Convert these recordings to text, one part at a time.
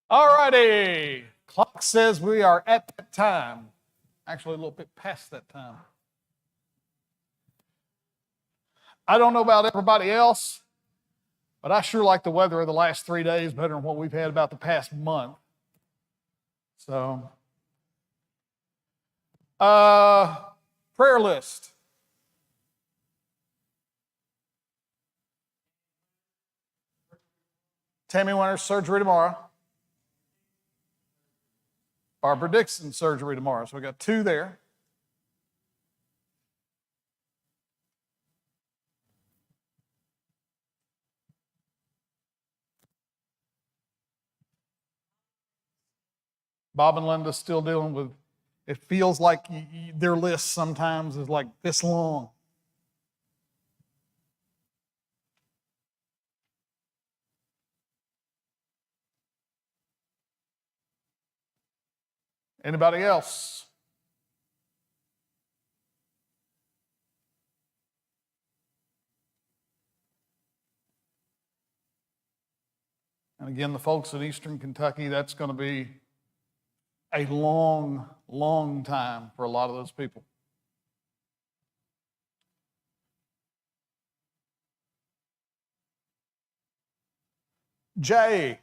All righty. Clock says we are at that time. Actually, a little bit past that time. I don't know about everybody else, but I sure like the weather of the last 3 days better than what we've had about the past month. So, prayer list. Tammy Winter's surgery tomorrow. Barbara Dixon's surgery tomorrow. So we got 2 there. Bob and Linda's still dealing with, it feels like their list sometimes is like this long. Anybody else? And again, the folks in Eastern Kentucky, that's going to be a long, long time for a lot of those people. Jay,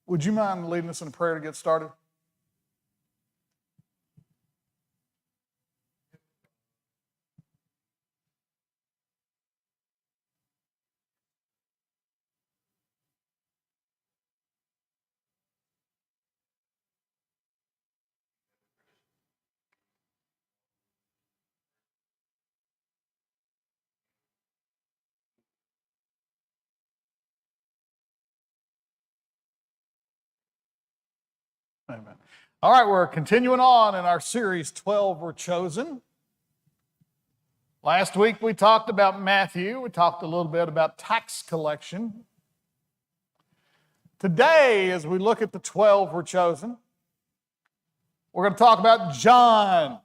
would you mind leading us in a prayer to get started? Amen. All right, we're continuing on in our series, 12 Were Chosen. Last week we talked about Matthew. We talked a little bit about tax collection. Today, as we look at the 12 Were Chosen, we're going to talk about John.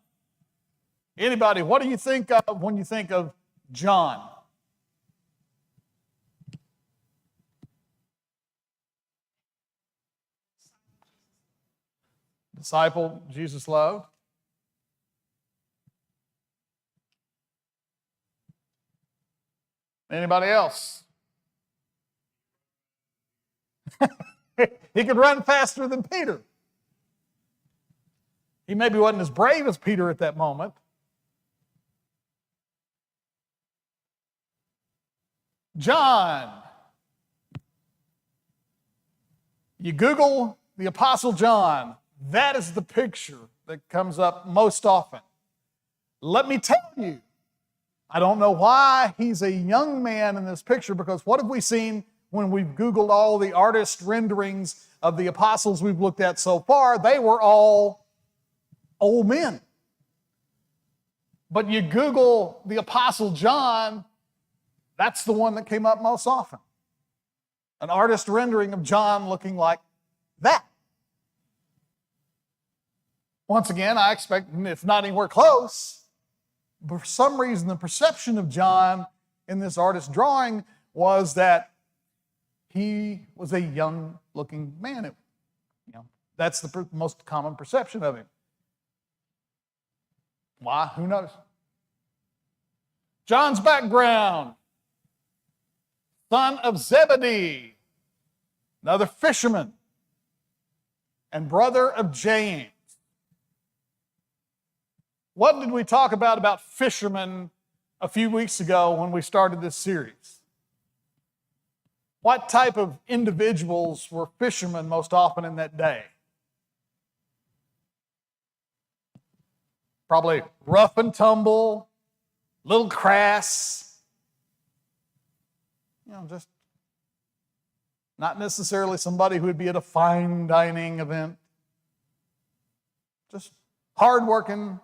Anybody, what do you think of when you think of John? Disciple Jesus loved. Anybody else? He could run faster than Peter. He maybe wasn't as brave as Peter at that moment. John. You Google the Apostle John, that is the picture that comes up most often. Let me tell you, I don't know why he's a young man in this picture, because what have we seen when we've Googled all the artist renderings of the apostles we've looked at so far? They were all old men. But you Google the Apostle John, that's the one that came up most often. An artist rendering of John looking like that. Once again, I expect it's not anywhere close. But for some reason, the perception of John in this artist drawing was that he was a young-looking man. That's the most common perception of him. Why? Who knows? John's background: son of Zebedee, another fisherman, and brother of James. What did we talk about fishermen a few weeks ago when we started this series? What type of individuals were fishermen most often in that day? Probably rough and tumble, little crass, just not necessarily somebody who would be at a fine dining event. Just hardworking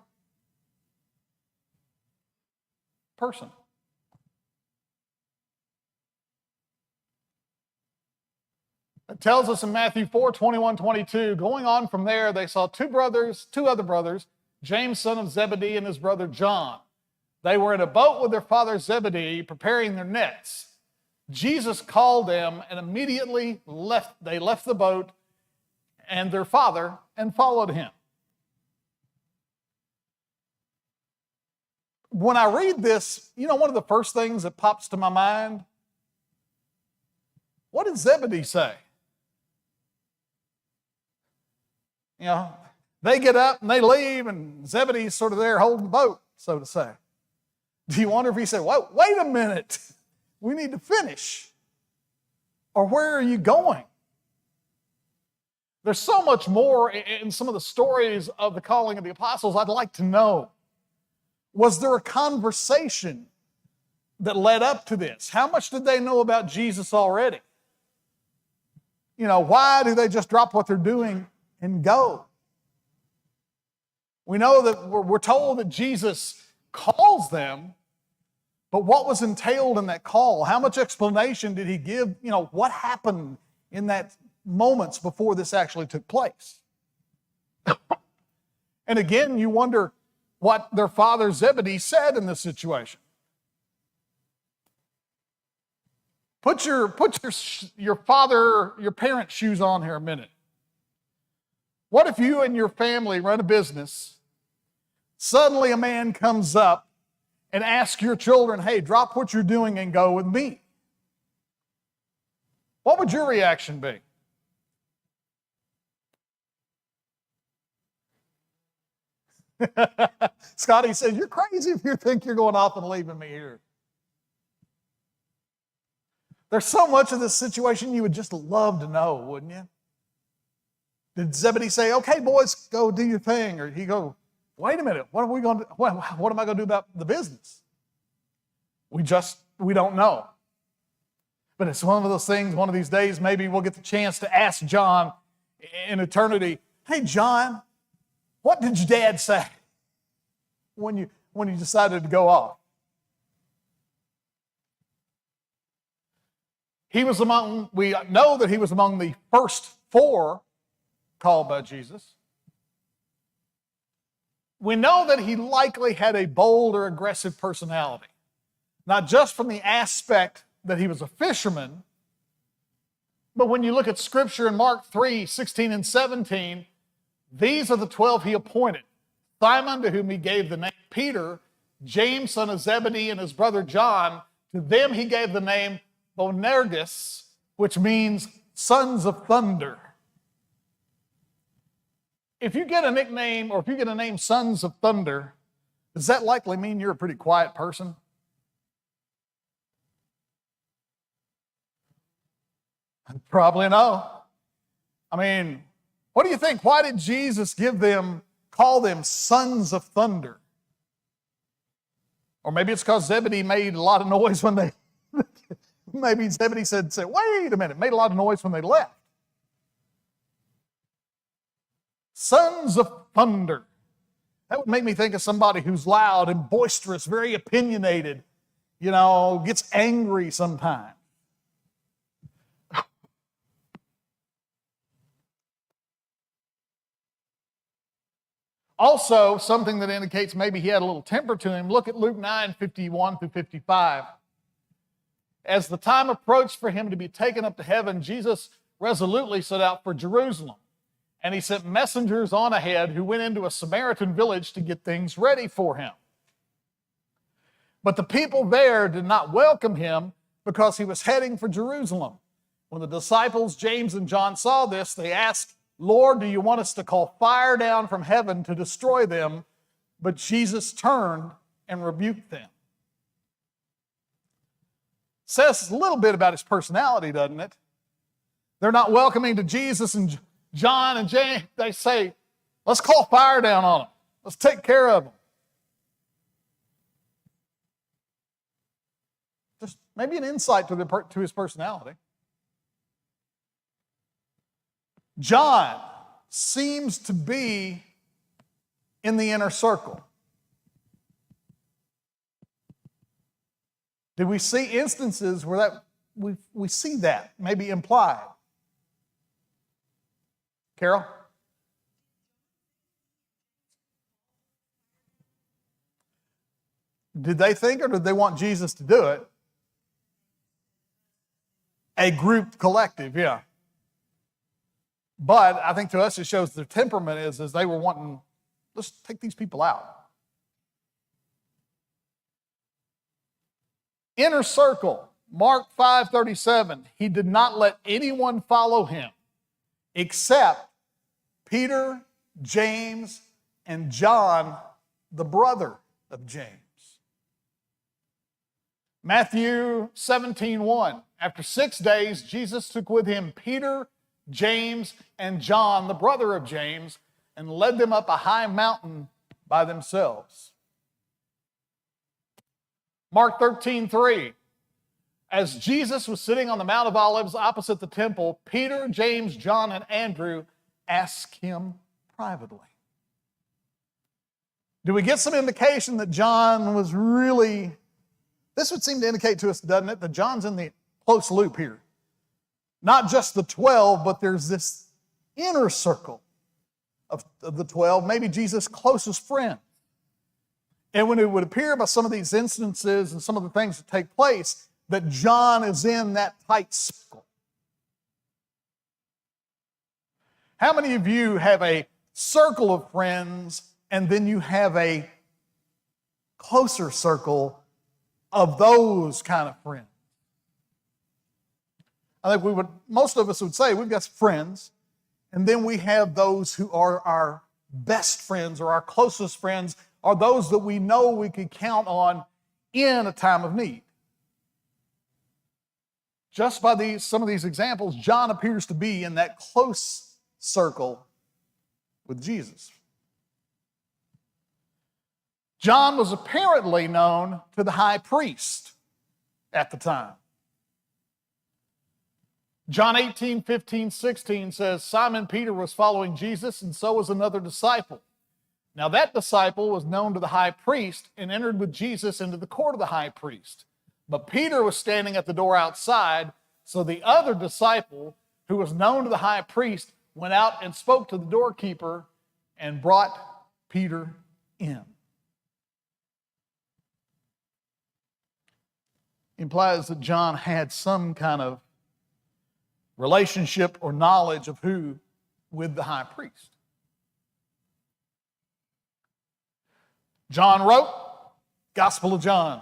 person. It tells us in Matthew 4:21-22, going on from there, they saw two other brothers, James, son of Zebedee, and his brother John. They were in a boat with their father Zebedee, preparing their nets. Jesus called them, and immediately they left the boat and their father and followed him. When I read this, one of the first things that pops to my mind, what did Zebedee say? They get up and they leave, and Zebedee's sort of there holding the boat, so to say. Do you wonder if he said, wait a minute, we need to finish? Or where are you going? There's so much more in some of the stories of the calling of the apostles I'd like to know. Was there a conversation that led up to this? How much did they know about Jesus already? Why do they just drop what they're doing and go? We know that we're told that Jesus calls them, but what was entailed in that call? How much explanation did he give? What happened in that moments before this actually took place? And again, you wonder what their father Zebedee said in this situation. Put your parents' shoes on here a minute. What if you and your family run a business, suddenly a man comes up and asks your children, hey, drop what you're doing and go with me? What would your reaction be? Scotty says, you're crazy if you think you're going off and leaving me here. There's so much of this situation you would just love to know, wouldn't you? Did Zebedee say, okay, boys, go do your thing? Or did he go, wait a minute, what am I going to do about the business? We don't know. But it's one of those things, one of these days, maybe we'll get the chance to ask John in eternity, hey, John, what did your dad say when you decided to go off? We know that he was among the first 4 called by Jesus. We know that he likely had a bold or aggressive personality, not just from the aspect that he was a fisherman, but when you look at Scripture in Mark 3:16 and 17, these are the 12 he appointed. Simon, to whom he gave the name Peter, James, son of Zebedee, and his brother John, to them he gave the name Boanerges, which means sons of thunder. If you get a nickname, or if you get a name Sons of Thunder, does that likely mean you're a pretty quiet person? Probably no. I mean, what do you think? Why did Jesus call them sons of thunder? Or maybe it's because Zebedee made a lot of noise when they, maybe Zebedee said, wait a minute, made a lot of noise when they left. Sons of thunder. That would make me think of somebody who's loud and boisterous, very opinionated, gets angry sometimes. Also, something that indicates maybe he had a little temper to him, look at Luke 9:51 through 55. As the time approached for him to be taken up to heaven, Jesus resolutely set out for Jerusalem. And he sent messengers on ahead who went into a Samaritan village to get things ready for him. But the people there did not welcome him because he was heading for Jerusalem. When the disciples, James and John, saw this, they asked, Lord, do you want us to call fire down from heaven to destroy them? But Jesus turned and rebuked them. Says a little bit about his personality, doesn't it? They're not welcoming to Jesus and John and James. They say, let's call fire down on them. Let's take care of them. Just maybe an insight to his personality. John seems to be in the inner circle. Did we see instances where we see that maybe implied? Carol? Did they think, or did they want Jesus to do it? A group collective, yeah. But I think to us it shows their temperament is they were wanting, let's take these people out. Inner circle, Mark 5:37, he did not let anyone follow him except Peter, James, and John, the brother of James. Matthew 17:1, after 6 days, Jesus took with him Peter, James, and John, the brother of James, and led them up a high mountain by themselves. Mark 13:3, as Jesus was sitting on the Mount of Olives opposite the temple, Peter, James, John, and Andrew asked him privately. Do we get some indication that John was really, this would seem to indicate to us, doesn't it, that John's in the close loop here. Not just the 12, but there's this inner circle of the 12, maybe Jesus' closest friend. And when it would appear by some of these instances and some of the things that take place, that John is in that tight circle. How many of you have a circle of friends and then you have a closer circle of those kind of friends? I think most of us would say we've got friends, and then we have those who are our best friends or our closest friends, or those that we know we could count on in a time of need. Just by some of these examples, John appears to be in that close circle with Jesus. John was apparently known to the high priest at the time. John 18:15-16 says, Simon Peter was following Jesus, and so was another disciple. Now that disciple was known to the high priest and entered with Jesus into the court of the high priest. But Peter was standing at the door outside, so the other disciple, who was known to the high priest, went out and spoke to the doorkeeper and brought Peter in. Implies that John had some kind of relationship or knowledge of who with the high priest. John wrote Gospel of John.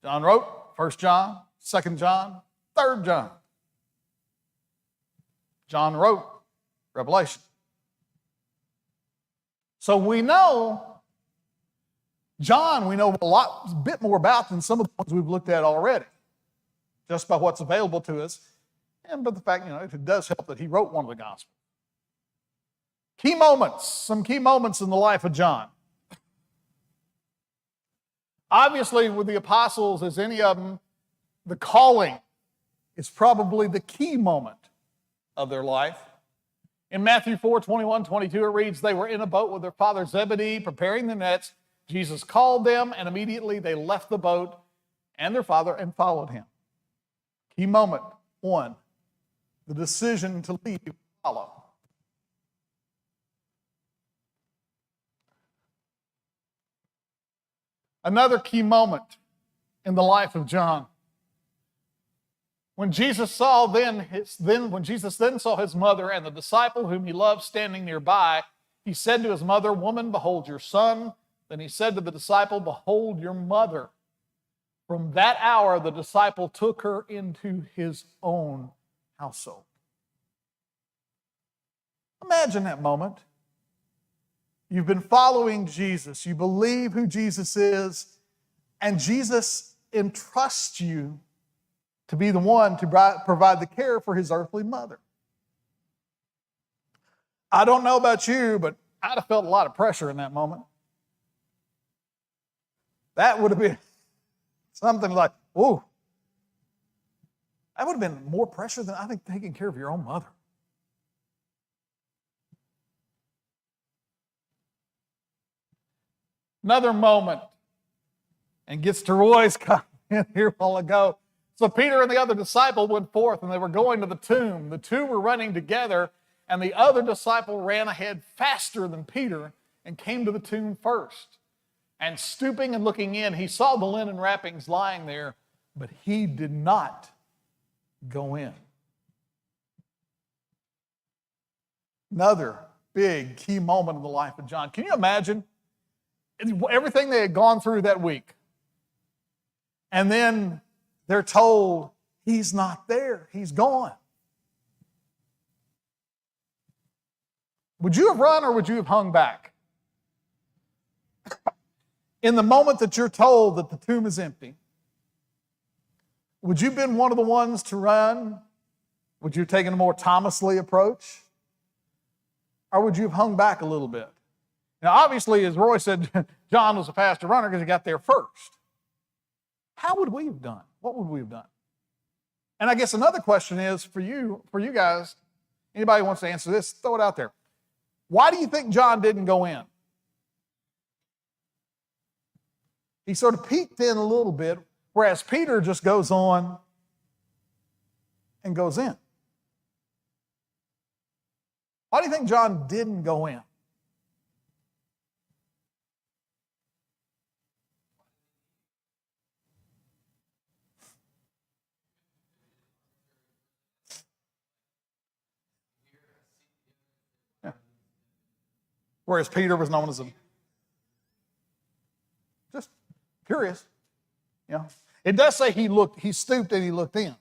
John wrote 1 John, 2 John, 3 John. John wrote Revelation. So we know John, we know a bit more about than some of the ones we've looked at already, just by what's available to us, and by the fact, it does help that he wrote one of the Gospels. Key moments, some key moments in the life of John. Obviously, with the apostles, as any of them, the calling is probably the key moment of their life. In Matthew 4:21-22, it reads, they were in a boat with their father Zebedee, preparing the nets. Jesus called them, and immediately they left the boat and their father and followed him. Key moment, 1, the decision to leave and follow. Another key moment in the life of John. When Jesus then saw his mother and the disciple whom he loved standing nearby, he said to his mother, woman, behold your son. Then he said to the disciple, behold your mother. From that hour, the disciple took her into his own household. Imagine that moment. You've been following Jesus. You believe who Jesus is, and Jesus entrusts you to be the one to provide the care for his earthly mother. I don't know about you, but I'd have felt a lot of pressure in that moment. That would have been something like, whoa. That would have been more pressure than, I think, taking care of your own mother. Another moment, and gets to Roy's comment here a while ago. So Peter and the other disciple went forth, and they were going to the tomb. The two were running together, and the other disciple ran ahead faster than Peter and came to the tomb first. And stooping and looking in, he saw the linen wrappings lying there, but he did not go in. Another big key moment in the life of John. Can you imagine everything they had gone through that week? And then they're told, he's not there, he's gone. Would you have run or would you have hung back? In the moment that you're told that the tomb is empty, would you have been one of the ones to run? Would you have taken a more Thomas Lee approach? Or would you have hung back a little bit? Now, obviously, as Roy said, John was a faster runner because he got there first. How would we have done? What would we have done? And I guess another question is for you guys, anybody who wants to answer this, throw it out there. Why do you think John didn't go in? He sort of peeked in a little bit, whereas Peter just goes on and goes in. Why do you think John didn't go in? Yeah. Whereas Peter was known as a just curious. Yeah. It does say he stooped and he looked in.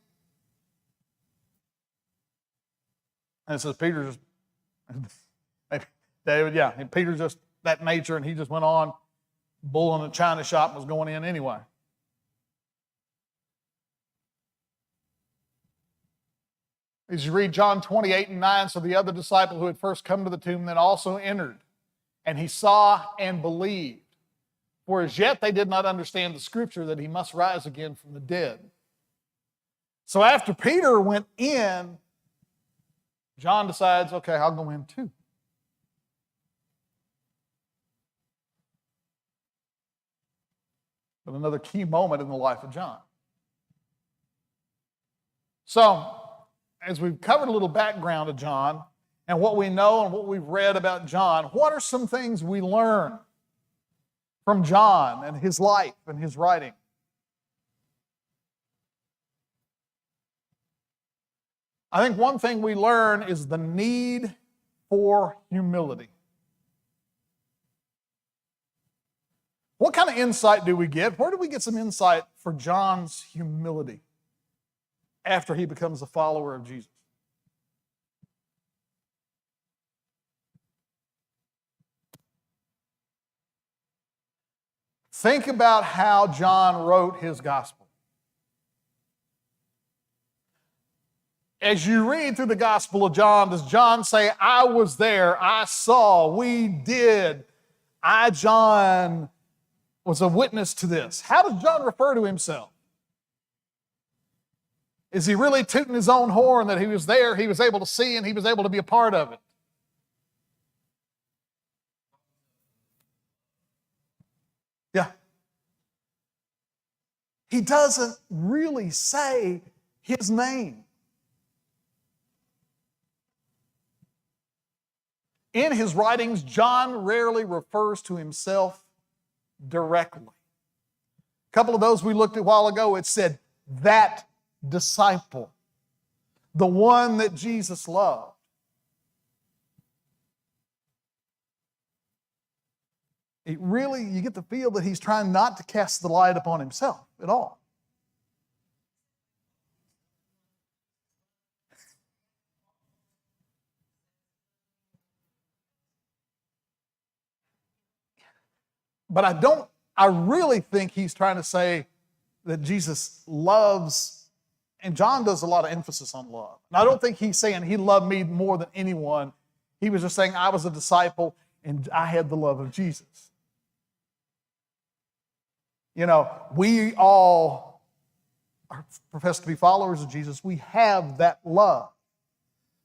And it says Peter just, and Peter's just that nature, and he just went on bulling a china shop and was going in anyway. As you read John 28:9, so the other disciple who had first come to the tomb then also entered, and he saw and believed. For as yet they did not understand the scripture that he must rise again from the dead. So after Peter went in, John decides, okay, I'll go in too. But another key moment in the life of John. So, as we've covered a little background of John and what we know and what we've read about John, what are some things we learn from John and his life and his writing? I think one thing we learn is the need for humility. What kind of insight do we get? Where do we get some insight for John's humility after he becomes a follower of Jesus? Think about how John wrote his gospel. As you read through the Gospel of John, does John say, I was there, I saw, we did, I, John, was a witness to this? How does John refer to himself? Is he really tooting his own horn that he was there, he was able to see, and he was able to be a part of it? Yeah. He doesn't really say his name. In his writings, John rarely refers to himself directly. A couple of those we looked at a while ago, it said, that disciple, the one that Jesus loved. You get the feel that he's trying not to cast the light upon himself at all. But I really think he's trying to say that Jesus loves, and John does a lot of emphasis on love. And I don't think he's saying he loved me more than anyone. He was just saying I was a disciple and I had the love of Jesus. You know, we all profess to be followers of Jesus. We have that love.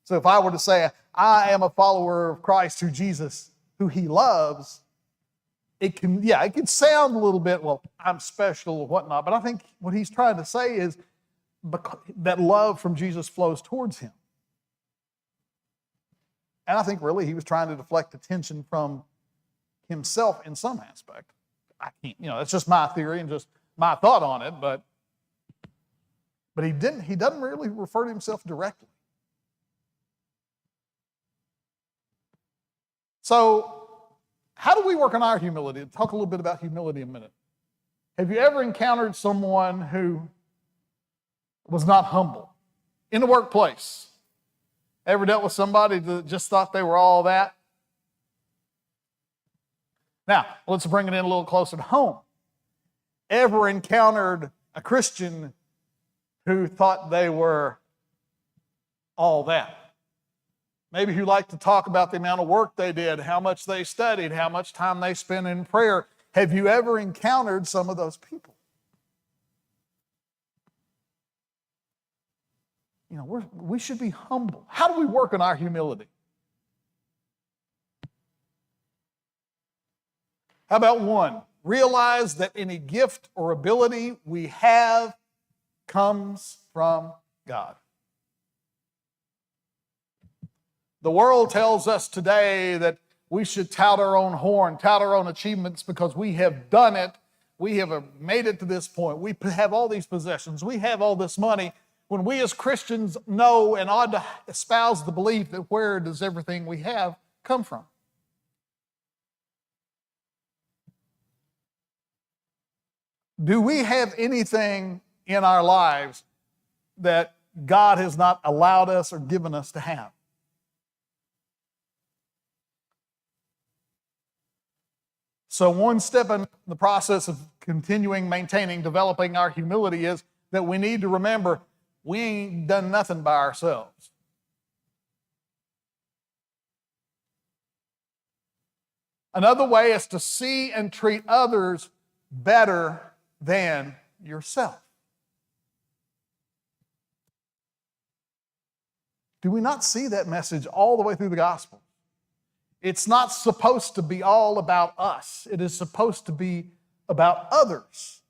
So if I were to say I am a follower of Christ who he loves, it can sound a little bit, well, I'm special or whatnot, but I think what he's trying to say is that love from Jesus flows towards him. And I think really he was trying to deflect attention from himself in some aspect. I can't, that's just my theory and just my thought on it, but he doesn't really refer to himself directly. So, how do we work on our humility? Talk a little bit about humility in a minute. Have you ever encountered someone who was not humble in the workplace? Ever dealt with somebody that just thought they were all that? Now, let's bring it in a little closer to home. Ever encountered a Christian who thought they were all that? Maybe who liked to talk about the amount of work they did, how much they studied, how much time they spent in prayer. Have you ever encountered some of those people? You know, we should be humble. How do we work on our humility? How about one? Realize that any gift or ability we have comes from God. The world tells us today that we should tout our own horn, tout our own achievements because we have done it. We have made it to this point. We have all these possessions. We have all this money. When we as Christians know and ought to espouse the belief that where does everything we have come from? Do we have anything in our lives that God has not allowed us or given us to have? So one step in the process of continuing, maintaining, developing our humility is that we need to remember we ain't done nothing by ourselves. Another way is to see and treat others better than yourself. Do we not see that message all the way through the gospel? It's not supposed to be all about us. It is supposed to be about others.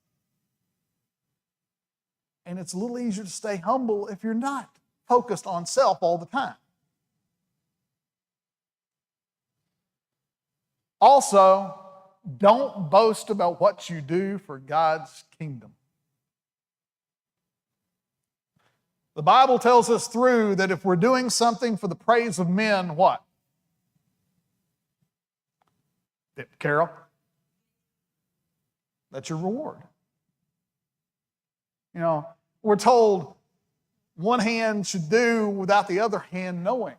And it's a little easier to stay humble if you're not focused on self all the time. Also, don't boast about what you do for God's kingdom. The Bible tells us through that if we're doing something for the praise of men, what? Carol? That's your reward. You know, we're told one hand should do without the other hand knowing.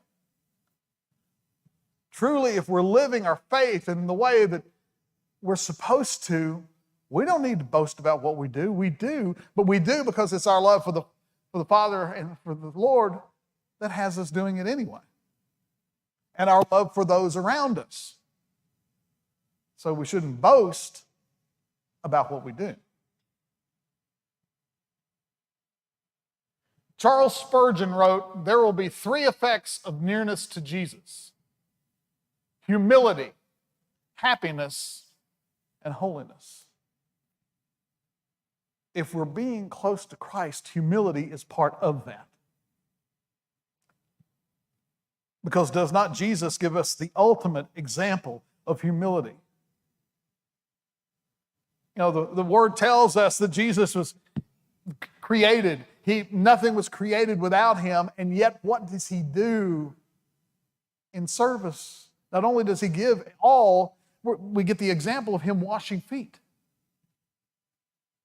Truly, if we're living our faith in the way that we're supposed to, we don't need to boast about what we do. We do, but we do because it's our love for the Father and for the Lord that has us doing it anyway. And our love for those around us. So we shouldn't boast about what we do. Charles Spurgeon wrote, there will be 3 effects of nearness to Jesus: humility, happiness, and holiness. If we're being close to Christ, humility is part of that. Because does not Jesus give us the ultimate example of humility? You know, the Word tells us that Jesus was created. Nothing was created without Him, and yet what does He do in service? Not only does He give all, we get the example of Him washing feet.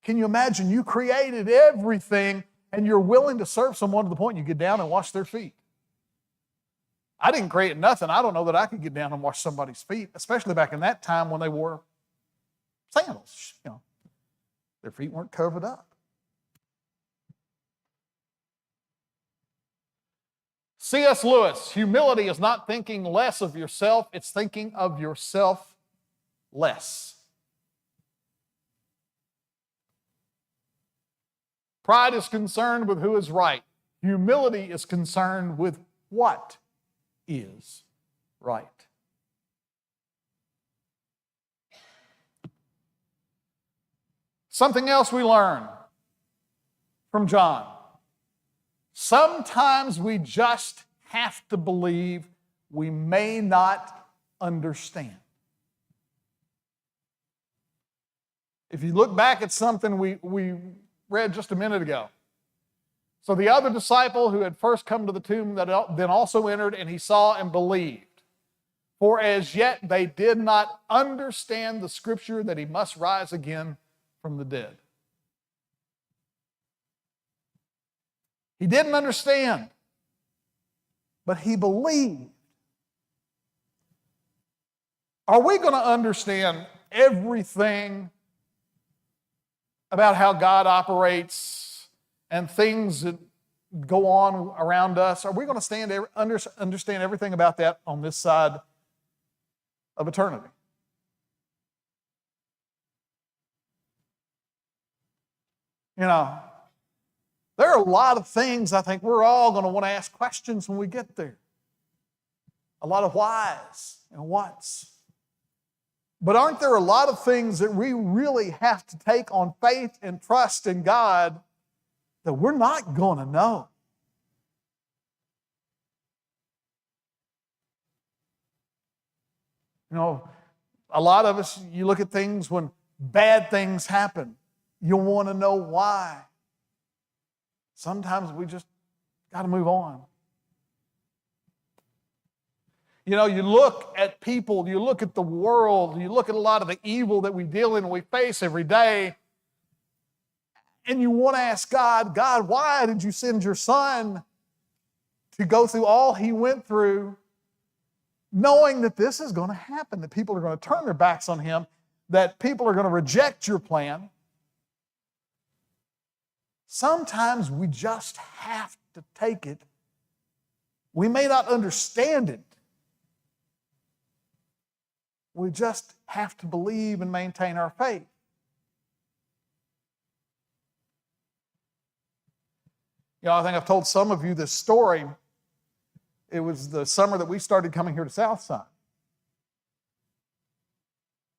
Can you imagine? You created everything, and you're willing to serve someone to the point you get down and wash their feet. I didn't create nothing. I don't know that I could get down and wash somebody's feet, especially back in that time when they wore sandals. You know, their feet weren't covered up. C.S. Lewis, humility is not thinking less of yourself, it's thinking of yourself less. Pride is concerned with who is right. Humility is concerned with what is right. Something else we learn from John. Sometimes we just have to believe we may not understand. If you look back at something we read just a minute ago. So the other disciple who had first come to the tomb that then also entered, and he saw and believed. For as yet they did not understand the scripture that he must rise again from the dead. He didn't understand, but he believed. Are we going to understand everything about how God operates and things that go on around us? Are we going to understand everything about that on this side of eternity? You know, there are a lot of things I think we're all going to want to ask questions when we get there. A lot of whys and whats. But aren't there a lot of things that we really have to take on faith and trust in God that we're not going to know? You know, a lot of us, you look at things when bad things happen, you'll want to know why. Sometimes we just got to move on. You know, you look at people, you look at the world, you look at a lot of the evil that we deal in and we face every day, and you want to ask God, God, why did you send your son to go through all he went through, knowing that this is going to happen, that people are going to turn their backs on him, that people are going to reject your plan? Sometimes we just have to take it. We may not understand it. We just have to believe and maintain our faith. You know, I think I've told some of you this story. It was the summer that we started coming here to Southside.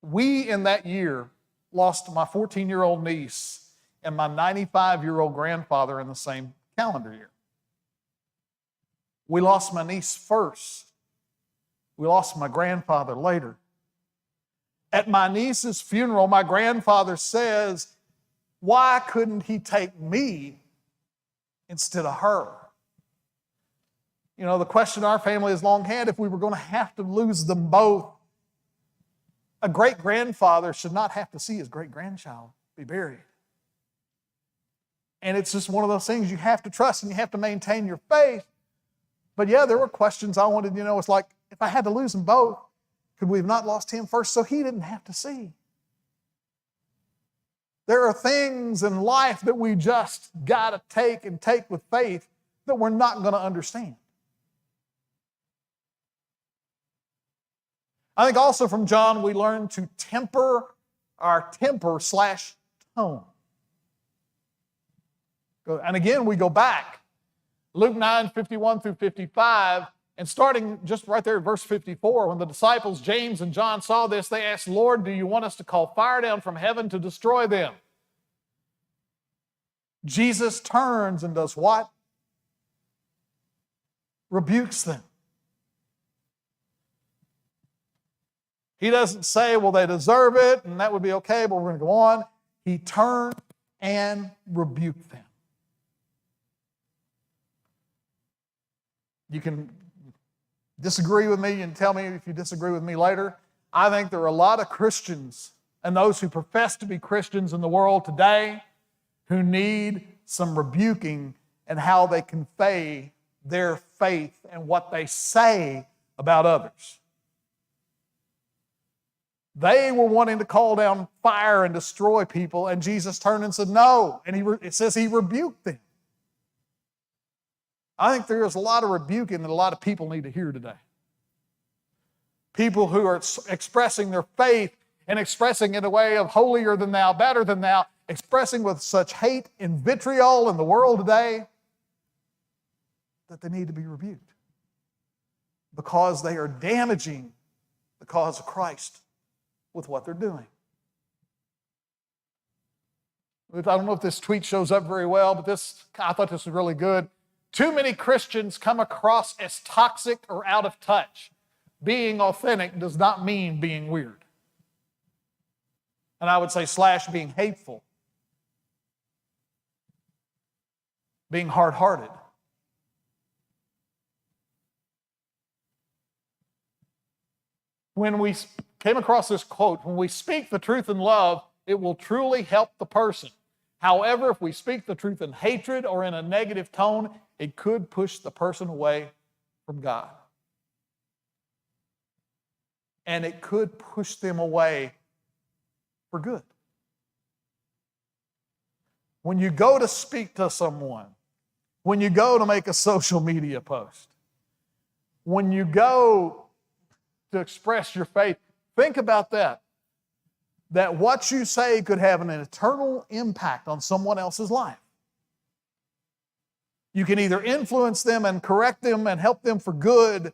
We, in that year, lost my 14-year-old niece and my 95-year-old grandfather in the same calendar year. We lost my niece first. We lost my grandfather later. At my niece's funeral, my grandfather says, why couldn't he take me instead of her? You know, the question our family has long had, if we were going to have to lose them both, a great-grandfather should not have to see his great-grandchild be buried. And it's just one of those things you have to trust and you have to maintain your faith. But yeah, there were questions I wanted to know. It's like, if I had to lose them both, could we have not lost him first so he didn't have to see? There are things in life that we just got to take with faith that we're not going to understand. I think also from John we learn to temper our temper/tone. And again, we go back. Luke 9:51 through 55, and starting just right there at verse 54, when the disciples James and John saw this, they asked, Lord, do you want us to call fire down from heaven to destroy them? Jesus turns and does what? Rebukes them. He doesn't say, well, they deserve it, and that would be okay, but we're going to go on. He turned and rebuked them. You can disagree with me and tell me if you disagree with me later. I think there are a lot of Christians and those who profess to be Christians in the world today who need some rebuking in how they convey their faith and what they say about others. They were wanting to call down fire and destroy people, and Jesus turned and said no, and it says he rebuked them. I think there is a lot of rebuking that a lot of people need to hear today. People who are expressing their faith and expressing it in a way of holier than thou, better than thou, expressing with such hate and vitriol in the world today that they need to be rebuked because they are damaging the cause of Christ with what they're doing. I don't know if this tweet shows up very well, but I thought this was really good. Too many Christians come across as toxic or out of touch. Being authentic does not mean being weird. And I would say / being hateful. Being hard-hearted. when we came across this quote, when we speak the truth in love, it will truly help the person. However, if we speak the truth in hatred or in a negative tone, it could push the person away from God. And it could push them away for good. When you go to speak to someone, when you go to make a social media post, when you go to express your faith, think about that. That what you say could have an eternal impact on someone else's life. You can either influence them and correct them and help them for good,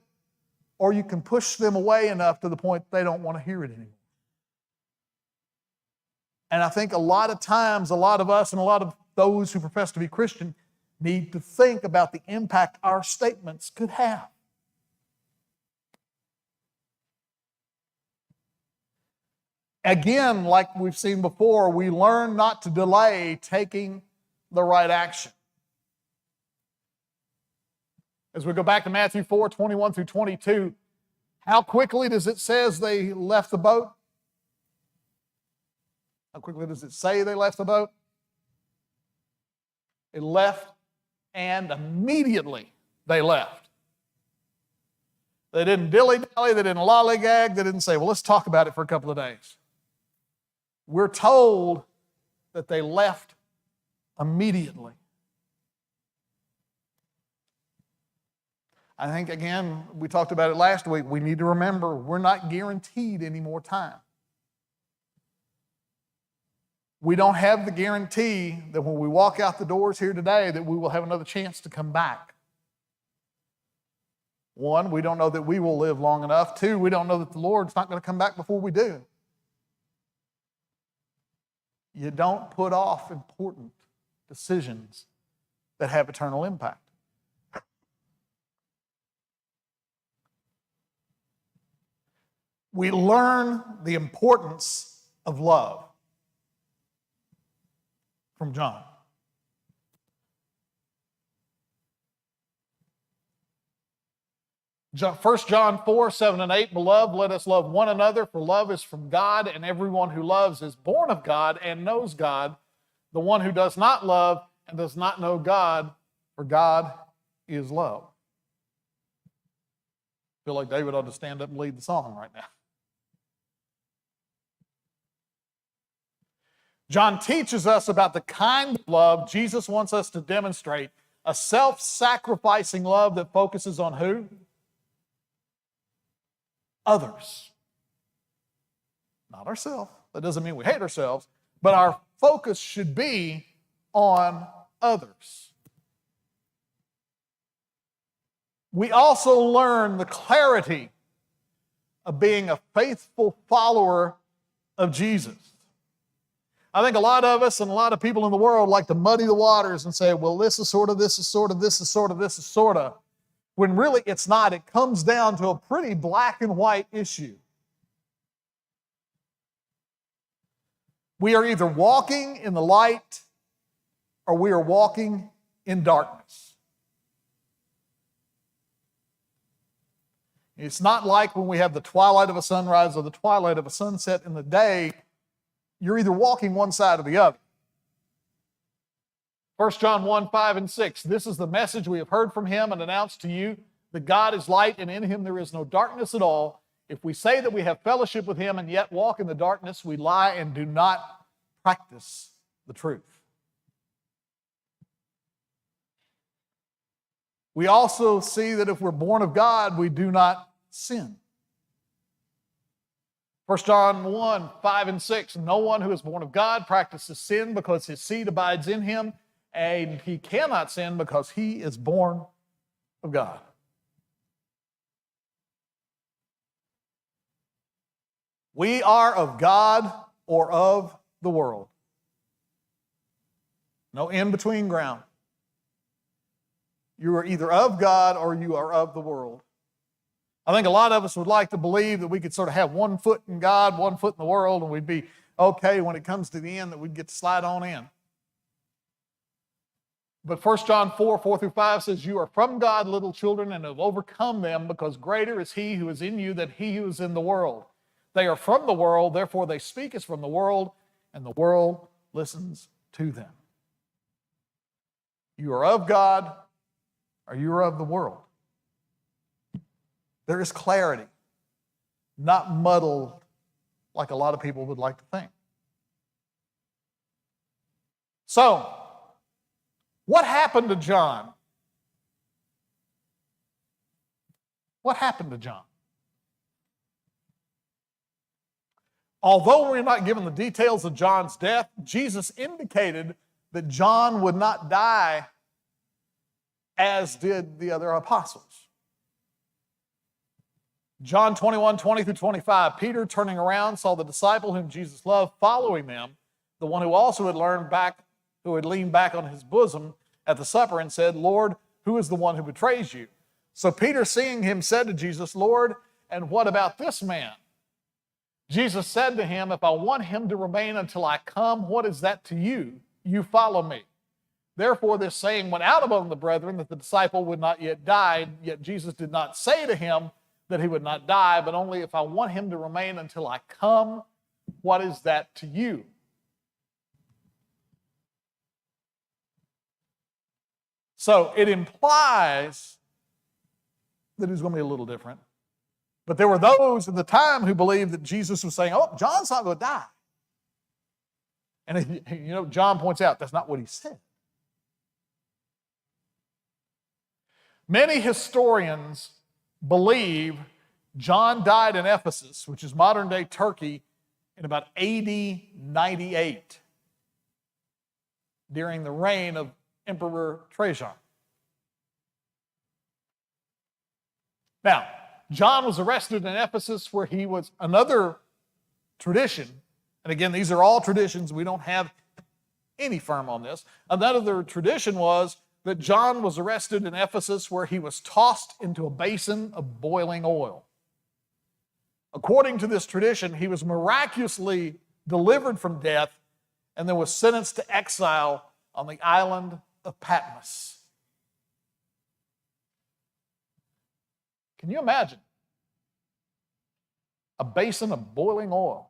or you can push them away enough to the point they don't want to hear it anymore. And I think a lot of times, a lot of us and a lot of those who profess to be Christian need to think about the impact our statements could have. Again, like we've seen before, we learn not to delay taking the right action. As we go back to Matthew 4, 21 through 22, how quickly does it say they left the boat? How quickly does it say they left the boat? It left, and immediately they left. They didn't dilly-dally, they didn't lollygag, they didn't say, well, let's talk about it for a couple of days. We're told that they left immediately. I think, again, we talked about it last week, we need to remember we're not guaranteed any more time. We don't have the guarantee that when we walk out the doors here today that we will have another chance to come back. One, we don't know that we will live long enough. Two, we don't know that the Lord's not going to come back before we do. You don't put off important decisions that have eternal impact. We learn the importance of love from John. First John 4, 7 and 8, Beloved, let us love one another, for love is from God, and everyone who loves is born of God and knows God. The one who does not love and does not know God, for God is love. I feel like David ought to stand up and lead the song right now. John teaches us about the kind of love Jesus wants us to demonstrate, a self-sacrificing love that focuses on who? Others. Not ourselves. That doesn't mean we hate ourselves, but our focus should be on others. We also learn the clarity of being a faithful follower of Jesus. I think a lot of us and a lot of people in the world like to muddy the waters and say, well, this is sort of, this is sort of, this is sort of, this is sort of. When really it's not. It comes down to a pretty black and white issue. We are either walking in the light or we are walking in darkness. It's not like when we have the twilight of a sunrise or the twilight of a sunset in the day. You're either walking one side or the other. 1 John 1, 5 and 6. This is the message we have heard from him and announced to you, that God is light and in him there is no darkness at all. If we say that we have fellowship with him and yet walk in the darkness, we lie and do not practice the truth. We also see that if we're born of God, we do not sin. 1 John 1, 5 and 6, no one who is born of God practices sin because his seed abides in him, and he cannot sin because he is born of God. We are of God or of the world. No in-between ground. You are either of God or you are of the world. I think a lot of us would like to believe that we could sort of have one foot in God, one foot in the world, and we'd be okay when it comes to the end, that we'd get to slide on in. But 1 John 4 through 5 says, you are from God, little children, and have overcome them, because greater is he who is in you than he who is in the world. They are from the world, therefore they speak as from the world, and the world listens to them. You are of God, or you are of the world. There is clarity, not muddled like a lot of people would like to think. So, what happened to John? What happened to John? Although we're not given the details of John's death, Jesus indicated that John would not die as did the other apostles. John 21:20 through 25, Peter, turning around, saw the disciple whom Jesus loved following them, the one who also had leaned back on his bosom at the supper and said, Lord, who is the one who betrays you? So Peter, seeing him, said to Jesus, Lord, and what about this man? Jesus said to him, if I want him to remain until I come, what is that to you? You follow me. Therefore this saying went out among the brethren that the disciple would not yet die, yet Jesus did not say to him that he would not die, but only if I want him to remain until I come, what is that to you? So it implies that he's going to be a little different. But there were those at the time who believed that Jesus was saying, oh, John's not going to die. And John points out that's not what he said. Many historians believe John died in Ephesus, which is modern-day Turkey, in about AD 98, during the reign of Emperor Trajan. Now, John was arrested in Ephesus, where he was another tradition, and again, these are all traditions, we don't have any firm on this. Another tradition was that John was arrested in Ephesus, where he was tossed into a basin of boiling oil. According to this tradition, he was miraculously delivered from death and then was sentenced to exile on the island of Patmos. Can you imagine? A basin of boiling oil.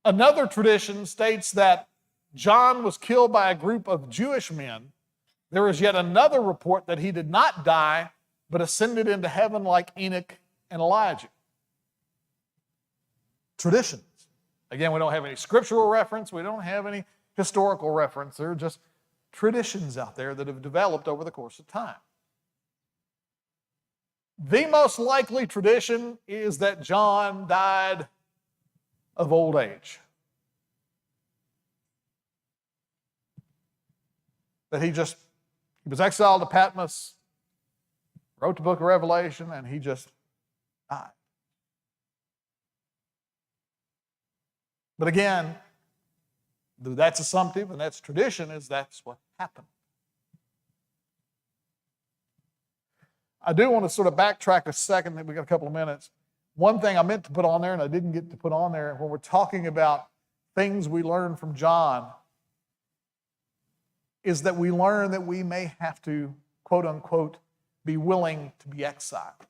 Another tradition states that John was killed by a group of Jewish men. There is yet another report that he did not die, but ascended into heaven like Enoch and Elijah. Traditions. Again, we don't have any scriptural reference. We don't have any historical reference. They're just traditions out there that have developed over the course of time. The most likely tradition is that John died of old age. That he was exiled to Patmos, wrote the book of Revelation, and he just died. But again, that's assumptive and that's tradition, that's what happened. I do want to sort of backtrack a second, we've got a couple of minutes. One thing I meant to put on there and I didn't get to put on there, when we're talking about things we learn from John, is that we learn that we may have to, quote unquote, be willing to be exiled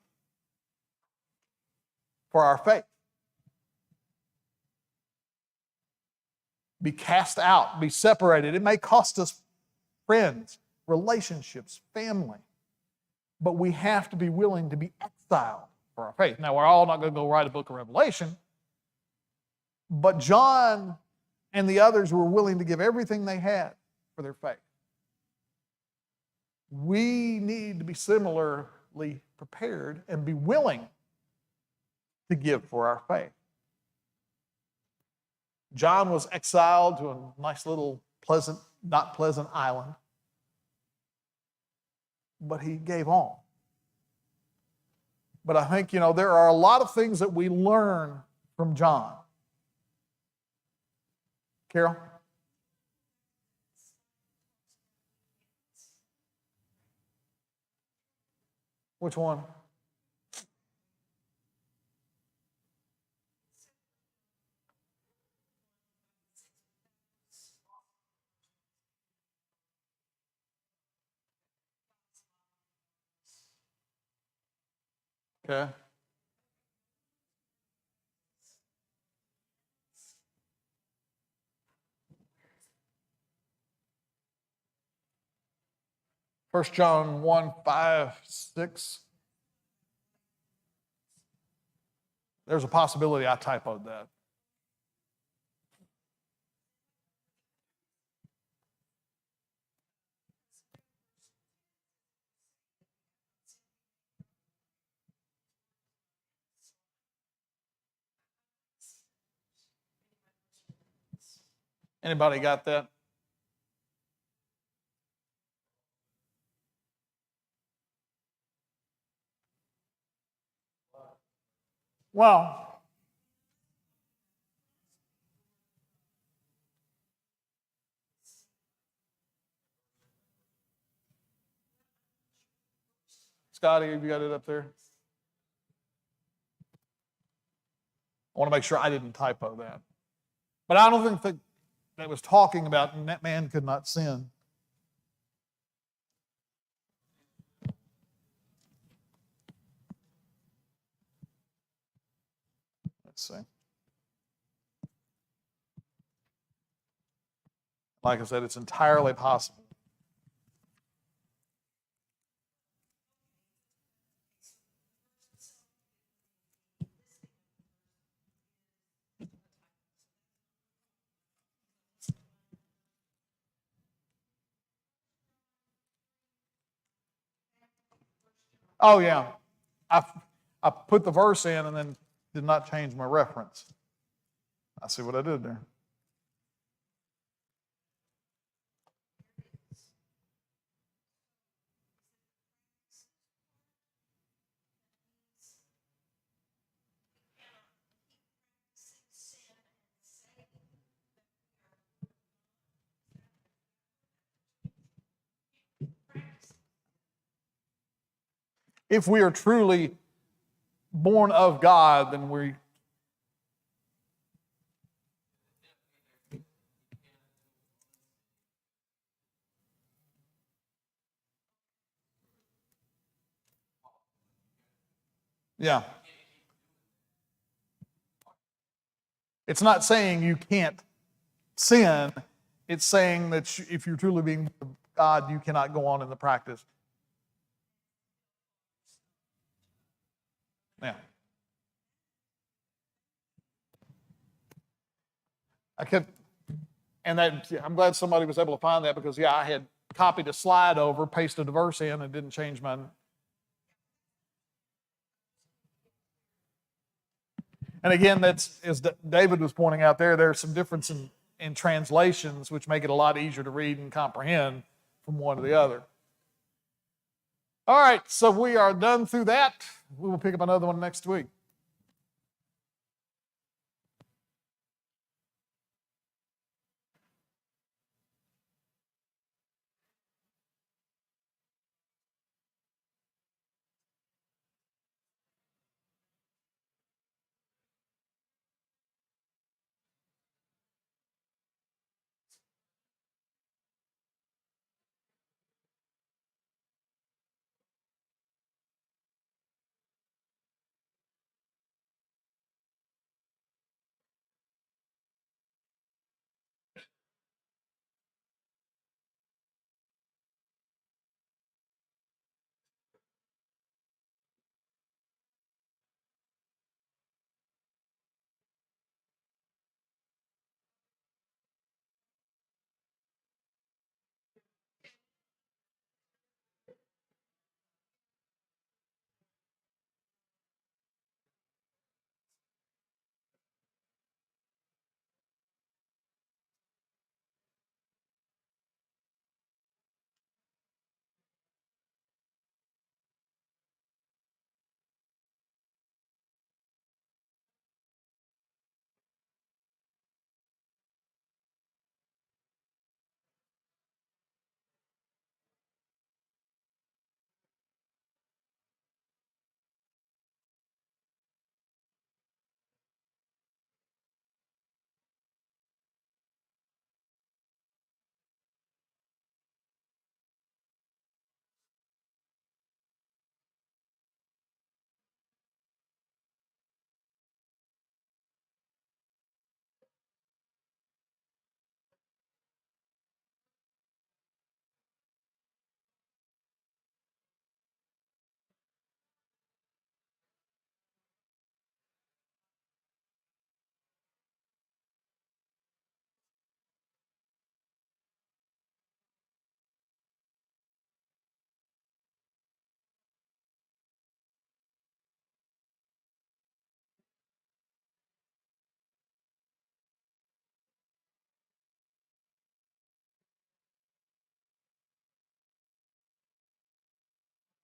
for our faith. Be cast out, be separated. It may cost us friends, relationships, family, but we have to be willing to be exiled for our faith. Now, we're all not going to go write a book of Revelation, but John and the others were willing to give everything they had for their faith. We need to be similarly prepared and be willing to give for our faith. John was exiled to a nice little not pleasant island, but he gave on. But I think, there are a lot of things that we learn from John. Carol? Which one? Okay. First John 1, 5, 6. There's a possibility I typoed that. Anybody got that? Well, Scotty, have you got it up there? I want to make sure I didn't typo that. But I don't think that was talking about that man could not sin. Let's see. Like I said, it's entirely possible. Oh, yeah. I put the verse in and then did not change my reference. I see what I did there. If we are truly born of God, then we yeah. It's not saying you can't sin. It's saying that if you're truly being born of God, you cannot go on in the practice. Yeah. I'm glad somebody was able to find that because, yeah, I had copied a slide over, pasted a verse in, and didn't change my. And again, that's, as David was pointing out there's some difference in translations, which make it a lot easier to read and comprehend from one to the other. All right, so we are done through that. We will pick up another one next week.